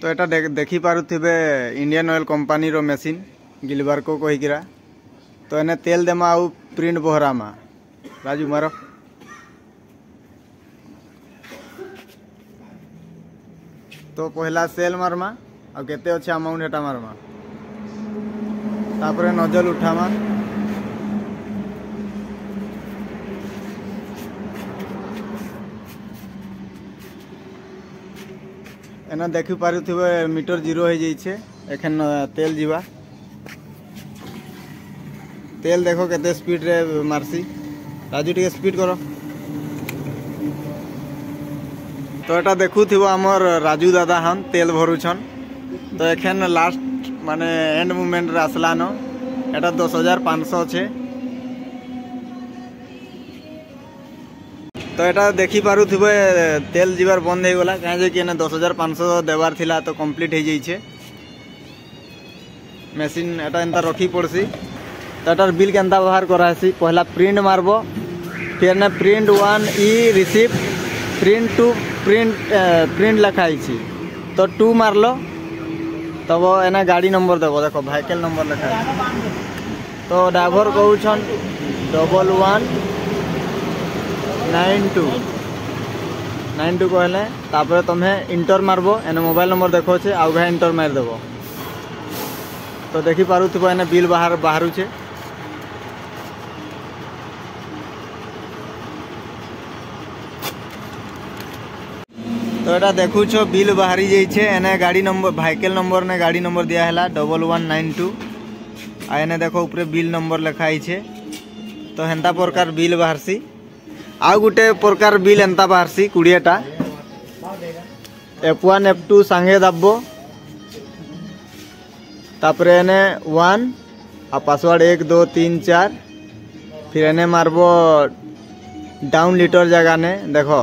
तो एटा देखी पारुथिबे Indian oil company रो machine गिलबार्को कहीकिरा। तो एने तेल देमा आउ प्रिंट बहरामा। राजू मारो। तो पहला सेल मारमा आ केते अच्छे अमाउंट एटा मारमा तापरे नजल उठामा। एना देखि पारुथिबे मीटर जीरो हो जाइछे। एखन तेल जीवा तेल देखो केते स्पीड रे मारसी। राजू टिके स्पीड करो। तो एटा देखुथिबो हमर राजू दादा हन तेल भरुछन। तो एखन लास्ट माने एंड मोमेंट रे आसला न एटा 10,500 छे। तो एटा देखि पारुथिबे तेल जीवार बंद हो गला काहे जे कि एने 10,500 देवार थिला तो कंप्लीट हो जाइछे। मशीन एटा एंता रखी पड़सी। तो एटार बिल केंता बाहर करासी पहला प्रिंट मारबो फिर ने प्रिंट 1 ई रिसीव प्रिंट 2 प्रिंट लिखाई छी। तो 2 मारलो तब एना गाड़ी नंबर देबो। देखो व्हीकल नंबर लिखा तो ड्राइवर कहउछन 1192 कहले तापर तुम्हें इंटर मारबो एने मोबाइल नंबर देखो छे आउ भाई इंटर मार देबो। तो देखि पारुथिबो एने बिल बाहर छे। तो एटा देखु छो बिल बाहरी जाइछे। एने गाड़ी नंबर व्हीकल नंबर ने गाड़ी नंबर दिया हैला 1192 आ एने देखो ऊपर बिल नंबर लिखाई छे। तो हेंता प्रकार बिल बाहरसी। आ गुटे प्रकार बिल एंता बाहरसी 20टा F1 F2 संगे दाबो तापरे एने 1 आ पासवर्ड 1 2 3 4 फिर एने मारबो डाउन लीटर जगह ने देखो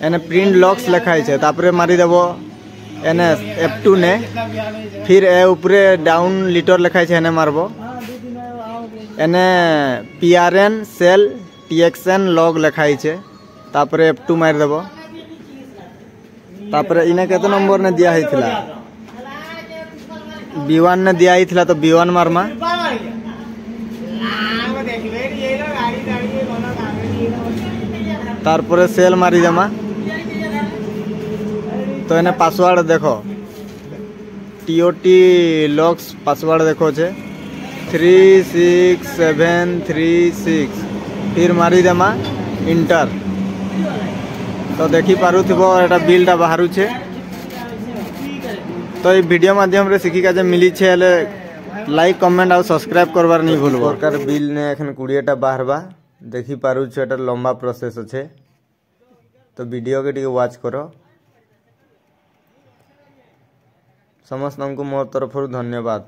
एने प्रिंट लॉक्स लिखाई छे। तापरे मारी देबो एने F2 ने फिर ए ऊपरे डाउन लीटर लिखाई छे एने मारबो एने PRN सेल TXN लॉग लिखाई छे। तापरे F2 मार देबो। तापरे इने केते नंबर ने दिया हिथिला B1 ने दिया हिथिला तो B1 मारमा। तारपरे सेल मारी देमा। तो एने पासवर्ड देखो TOT लॉक्स पासवर्ड देखो छे 36736 फिर मारी देमा इंटर। तो देखि पारुथिबो एटा बिलटा बाहरु छे। तो ये वीडियो माध्यम रे सिखी का जे मिली छे ले लाइक कमेंट और सब्सक्राइब करबार नहीं भूलबो। प्रकार बिल ने एखन 20टा बाहरबा देखि पारु छे। एटा लंबा प्रोसेस छे। तो वीडियो के टिके वॉच करो। समस्त को मोर तरफ धन्यवाद।